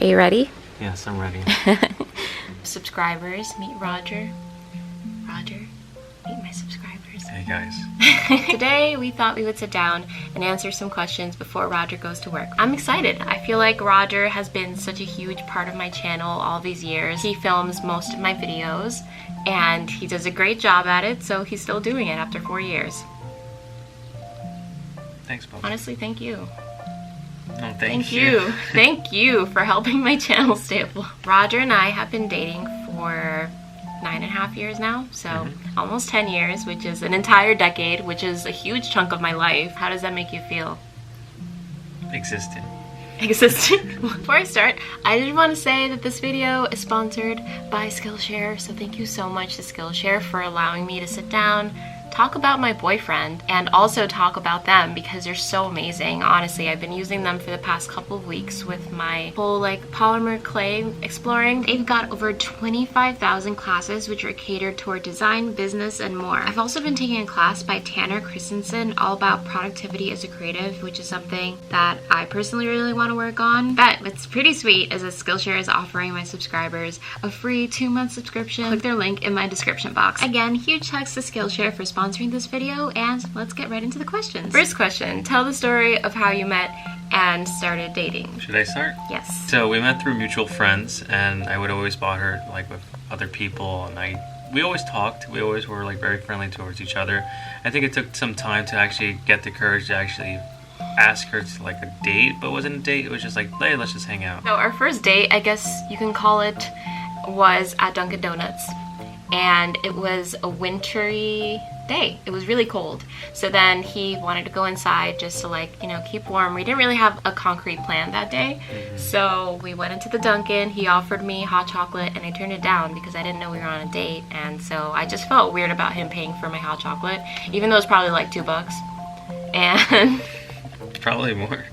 Are you ready? Yes, I'm ready. Subscribers, meet Roger. Roger, meet my subscribers. Hey guys. Today we thought we would sit down and answer some questions before Roger goes to work. I'm excited. I feel like Roger has been such a huge part of my channel all these years. He films most of my videos and he does a great job at it, so he's still doing it after 4 years. Thanks, Bob. Honestly, thank you. Oh, Thank you. Thank you for helping my channel stay afloat. Roger and I have been dating for 9.5 years now, so almost 10 years, which is an entire decade, which is a huge chunk of my life. How does that make you feel? Existing. Before I start, I did want to say that this video is sponsored by Skillshare, so thank you so much to Skillshare for allowing me to sit down, talk about my boyfriend, and also talk about them because they're so amazing. Honestly, I've been using them for the past couple of weeks with my whole polymer clay exploring. They've got over 25,000 classes which are catered toward design, business, and more. I've also been taking a class by Tanner Christensen all about productivity as a creative, which is something that I personally really want to work on. But what's pretty sweet is that Skillshare is offering my subscribers a free 2-month subscription. Click their link in my description box. Again, huge thanks to Skillshare for sponsoring this video, and let's get right into the questions. First question, tell the story of how you met and started dating. Should I start? Yes. So we met through mutual friends, and I would always spot her with other people, and we always talked. We always were very friendly towards each other. I think it took some time to actually get the courage to actually ask her to a date, but it wasn't a date. It was just hey, let's just hang out. So our first date, I guess you can call it, was at Dunkin' Donuts, and it was a wintry day. It was really cold. So then he wanted to go inside just to keep warm. We didn't really have a concrete plan that day. So we went into the Dunkin', he offered me hot chocolate and I turned it down because I didn't know we were on a date, and so I just felt weird about him paying for my hot chocolate, even though it was probably $2. And Probably more.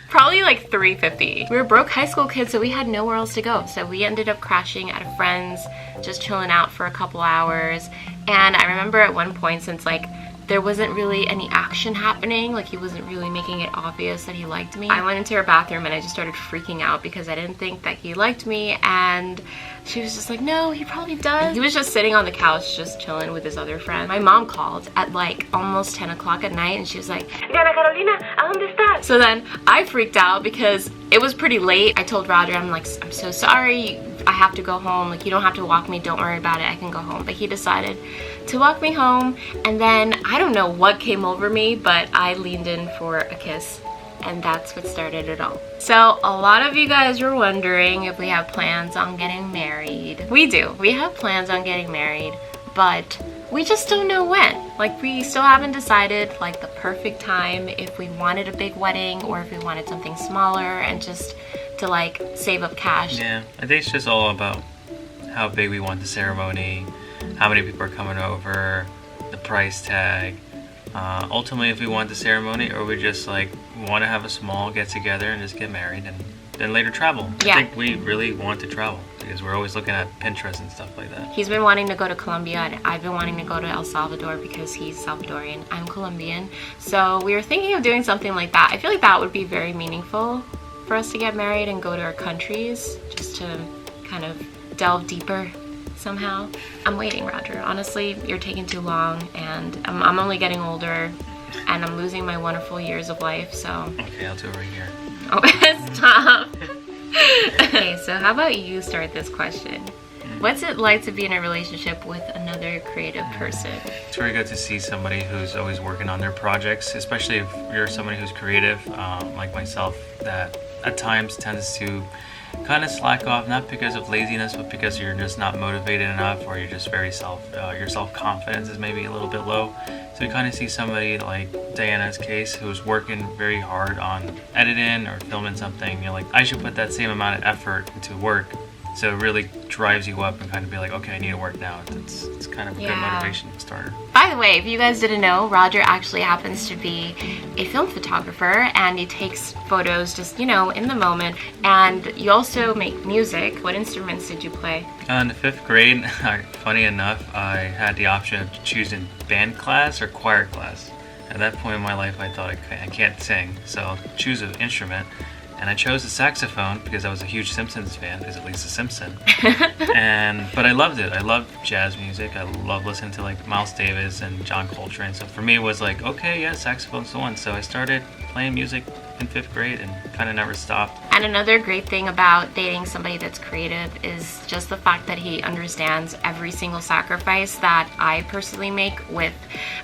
probably $3.50. We were broke high school kids, so we had nowhere else to go. So we ended up crashing at a friend's, just chilling out for a couple hours. And I remember at one point, since there wasn't really any action happening, he wasn't really making it obvious that he liked me, I went into her bathroom and I just started freaking out because I didn't think that he liked me, and she was just no, he probably does. He was just sitting on the couch just chilling with his other friend. My mom called at almost 10 o'clock at night and she was like, Diana Carolina, ¿a dónde estás? So then I freaked out because it was pretty late. I told Roger, I'm so sorry, I have to go home. You don't have to walk me, don't worry about it, I can go home. But he decided to walk me home, and then I don't know what came over me, but I leaned in for a kiss, and that's what started it all. So a lot of you guys were wondering if we have plans on getting married. We do. We have plans on getting married, but we just don't know when. We still haven't decided the perfect time, if we wanted a big wedding or if we wanted something smaller and just to save up cash. Yeah, I think it's just all about how big we want the ceremony, how many people are coming over, the price tag. Ultimately, if we want the ceremony, or we just want to have a small get together and just get married and then later travel. Yeah. I think we really want to travel because we're always looking at Pinterest and stuff like that. He's been wanting to go to Colombia, and I've been wanting to go to El Salvador because he's Salvadorian, I'm Colombian. So we were thinking of doing something like that. I feel like that would be very meaningful for us to get married and go to our countries, just to kind of delve deeper somehow. I'm waiting, Roger. Honestly, you're taking too long, and I'm only getting older, and I'm losing my wonderful years of life, so... Okay, I'll do it right here. Oh, stop! Okay, so how about you start this question? What's it like to be in a relationship with another creative person? It's very good to see somebody who's always working on their projects, especially if you're somebody who's creative, like myself, that at times tends to kind of slack off, not because of laziness, but because you're just not motivated enough, or you're just very your self-confidence is maybe a little bit low. So you kind of see somebody like Diana's case, who's working very hard on editing or filming something. You're I should put that same amount of effort into work. So it really drives you up and kind of be okay, I need to work now. It's kind of a good motivation starter. By the way, if you guys didn't know, Roger actually happens to be a film photographer, and he takes photos just, in the moment. And you also make music. What instruments did you play? In the 5th grade, funny enough, I had the option of choosing band class or choir class. At that point in my life, I thought I can't sing, so I'll choose an instrument. And I chose the saxophone because I was a huge Simpsons fan, because at least a Simpson. But I loved it. I love jazz music. I love listening to like Miles Davis and John Coltrane. So for me, it was like, okay, yeah, saxophone's the one. So I started playing music in 5th grade and kind of never stopped. And another great thing about dating somebody that's creative is just the fact that he understands every single sacrifice that I personally make with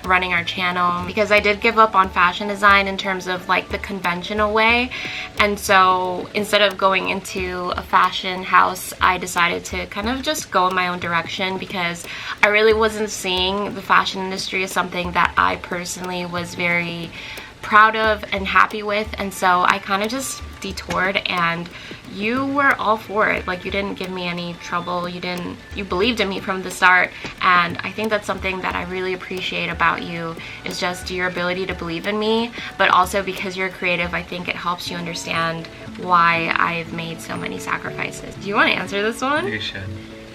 running our channel, because I did give up on fashion design in terms of like the conventional way. And so instead of going into a fashion house, I decided to kind of just go in my own direction, because I really wasn't seeing the fashion industry as something that I personally was very proud of and happy with. And so I kind of just detoured, and you were all for it. Like, you didn't give me any trouble. You believed in me from the start. And I think that's something that I really appreciate about you, is just your ability to believe in me, but also because you're creative, I think it helps you understand why I've made so many sacrifices. Do you want to answer this one? You should.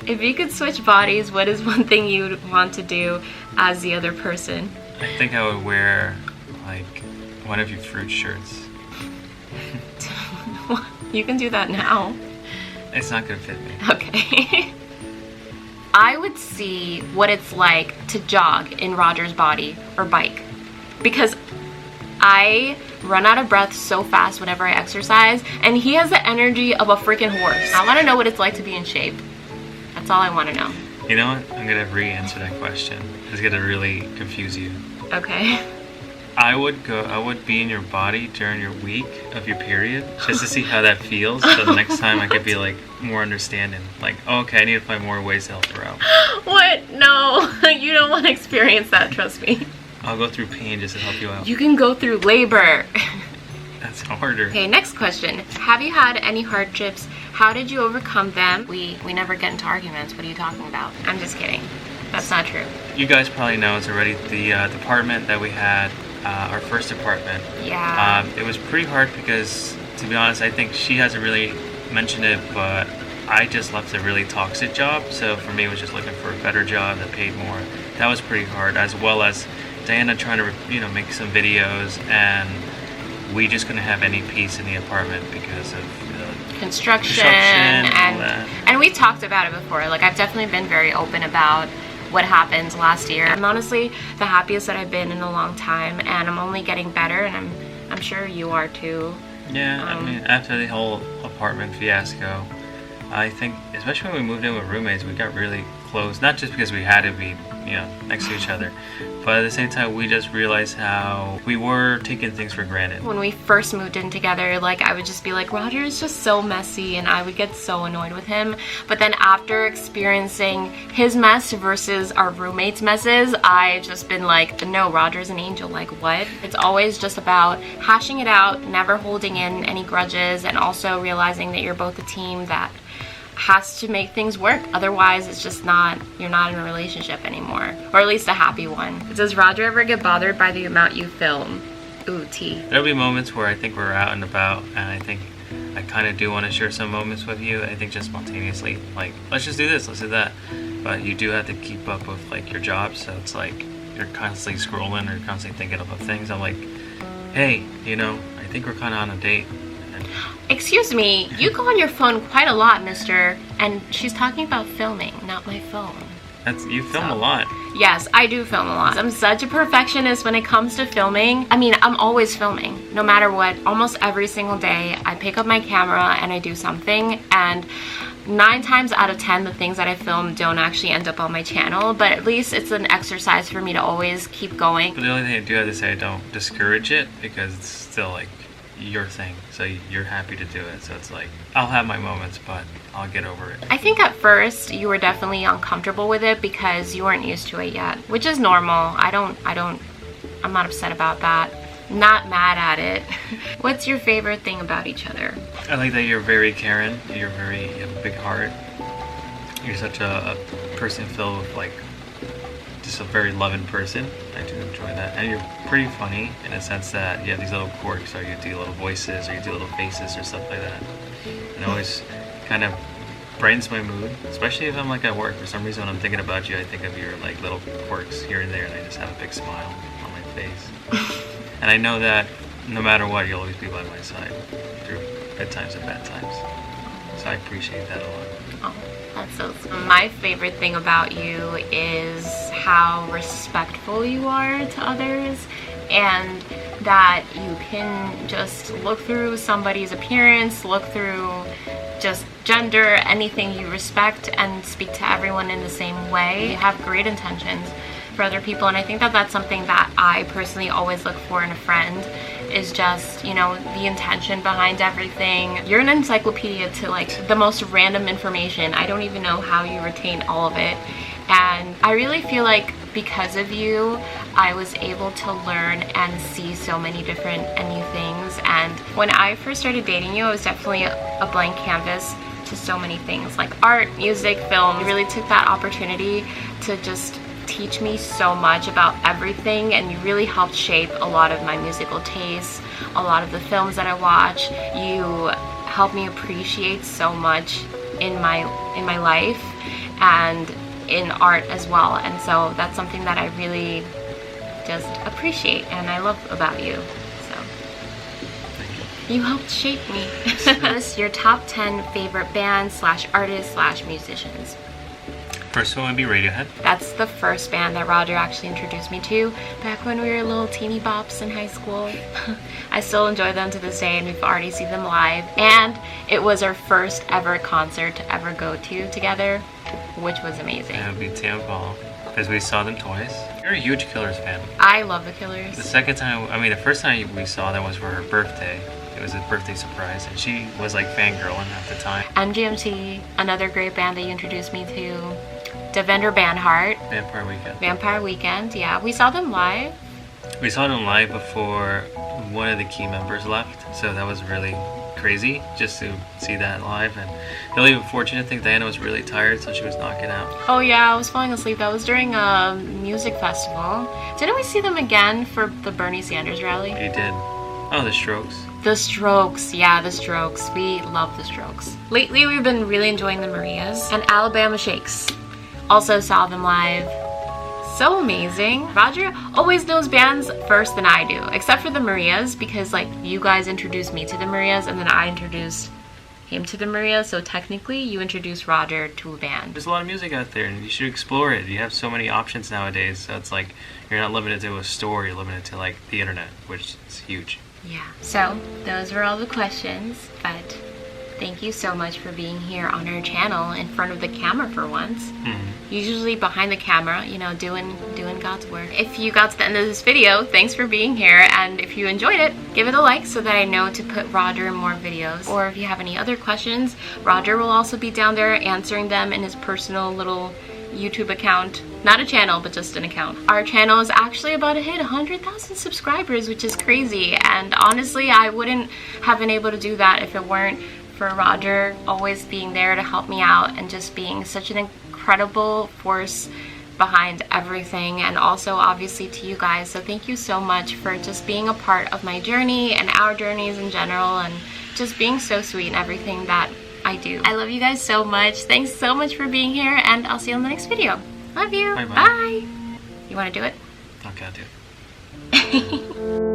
If you could switch bodies, what is one thing you'd want to do as the other person? I think I would wear like one of your fruit shirts. You can do that now. It's not gonna fit me. Okay. I would see what it's like to jog in Roger's body or bike, because I run out of breath so fast whenever I exercise, and he has the energy of a freaking horse. I want to know what it's like to be in shape. That's all I want to know. You know what? I'm gonna re-answer that question. It's gonna really confuse you. Okay. I would be in your body during your week of your period, just to see how that feels, so the next time I could be like more understanding. Like, oh, okay, I need to find more ways to help her out. What? No, you don't want to experience that, trust me. I'll go through pain just to help you out. You can go through labor. That's harder. Okay, next question. Have you had any hardships? How did you overcome them? We never get into arguments. What are you talking about? I'm just kidding. That's not true. You guys probably know it's already the department that we had, our first apartment. Yeah. It was pretty hard because, to be honest, I think she hasn't really mentioned it, but I just left a really toxic job. So for me, it was just looking for a better job that paid more. That was pretty hard, as well as Diana trying to, make some videos, and we just couldn't have any peace in the apartment because of construction and all that. And we talked about it before. Like, I've definitely been very open about what happened last year. I'm honestly the happiest that I've been in a long time, and I'm only getting better, and I'm sure you are too. Yeah, I mean, after the whole apartment fiasco, I think, especially when we moved in with roommates, we got really close. Not just because we had to be, next to each other, but at the same time, we just realized how we were taking things for granted. When we first moved in together, like, I would just be like, Roger is just so messy, and I would get so annoyed with him. But then after experiencing his mess versus our roommates' messes, I just been like, no, Roger's an angel. Like, what? It's always just about hashing it out, never holding in any grudges, and also realizing that you're both a team that has to make things work. Otherwise, it's just you're not in a relationship anymore, or at least a happy one. Does Roger ever get bothered by the amount you film? Ooh, tea. There'll be moments where I think we're out and about, and I think I kind of do want to share some moments with you. I think just spontaneously, like, let's just do this, let's do that. But you do have to keep up with like your job, so it's like you're constantly scrolling or constantly thinking about things. I'm like, hey, I think we're kind of on a date. Excuse me, you go on your phone quite a lot, mister. And she's talking about filming, not my phone. You film a lot. Yes, I do film a lot. I'm such a perfectionist when it comes to filming. I mean, I'm always filming, no matter what. Almost every single day, I pick up my camera and I do something. And 9 times out of 10, the things that I film don't actually end up on my channel. But at least it's an exercise for me to always keep going. But the only thing I do have to say, I don't discourage it, because it's still like your thing, so you're happy to do it. So it's like, I'll have my moments, but I'll get over it. I think at first you were definitely uncomfortable with it because you weren't used to it yet, which is normal. I'm not upset about that. Not mad at it. What's your favorite thing about each other? I like that you're very caring. You have a big heart. You're such a person filled with like just a very loving person. I do enjoy that. And you're pretty funny in a sense that you have these little quirks, or you do little voices, or you do little faces or stuff like that. And it always kind of brightens my mood, especially if I'm like at work. For some reason, when I'm thinking about you, I think of your like little quirks here and there, and I just have a big smile on my face. And I know that no matter what, you'll always be by my side through good times and bad times. So I appreciate that a lot. Oh, that's so sweet. My favorite thing about you is how respectful you are to others, and that you can just look through somebody's appearance, look through just gender, anything, you respect and speak to everyone in the same way. You have great intentions for other people, and I think that that's something that I personally always look for in a friend, is just, you know, the intention behind everything. You're an encyclopedia to like the most random information. I don't even know how you retain all of it. And I really feel like because of you, I was able to learn and see so many different and new things. And when I first started dating you, it was definitely a blank canvas to so many things like art, music, film. You really took that opportunity to just teach me so much about everything, and you really helped shape a lot of my musical tastes, a lot of the films that I watch. You helped me appreciate so much in my life and in art as well, and so that's something that I really just appreciate and I love about you. So you helped shape me. List your top 10 favorite bands / artists / musicians. First one would be Radiohead. That's the first band that Roger actually introduced me to back when we were little teeny bops in high school. I still enjoy them to this day, and we've already seen them live. And it was our first ever concert to ever go to together, which was amazing. That would be Tampa, because we saw them twice. You're a huge Killers fan. I love the Killers. The first time we saw them was for her birthday. It was a birthday surprise, and she was like fangirling at the time. MGMT, another great band that you introduced me to. Devender Banhart. Vampire Weekend. Vampire Weekend, yeah. We saw them live. We saw them live before one of the key members left, so that was really crazy just to see that live. And the only unfortunate thing, Diana was really tired, so she was knocking out. Oh yeah, I was falling asleep. That was during a music festival. Didn't we see them again for the Bernie Sanders rally? You did. Oh, the Strokes. The Strokes, yeah, the Strokes. We love the Strokes. Lately, we've been really enjoying the Marias and Alabama Shakes. Also saw them live. So amazing. Roger always knows bands first than I do, except for the Marias, because like you guys introduced me to the Marias and then I introduced him to the Marias, so technically you introduced Roger to a band. There's a lot of music out there and you should explore it. You have so many options nowadays, so it's like you're not limited to a store, you're limited to like the internet, which is huge. Yeah, so those were all the questions, but thank you so much for being here on our channel in front of the camera for once. Usually behind the camera, you know, doing God's work. If you got to the end of this video, thanks for being here, and if you enjoyed it, give it a like so that I know to put Roger in more videos. Or if you have any other questions, Roger will also be down there answering them in his personal little YouTube account. Not a channel, but just an account. Our channel is actually about to hit 100,000 subscribers, which is crazy, and honestly, I wouldn't have been able to do that if it weren't for Roger always being there to help me out and just being such an incredible force behind everything, and also obviously to you guys. So thank you so much for just being a part of my journey and our journeys in general, and just being so sweet in everything that I do. I love you guys so much. Thanks so much for being here, and I'll see you on the next video. Love you. Bye-bye. Bye. You want to do it? Okay, I'll do it.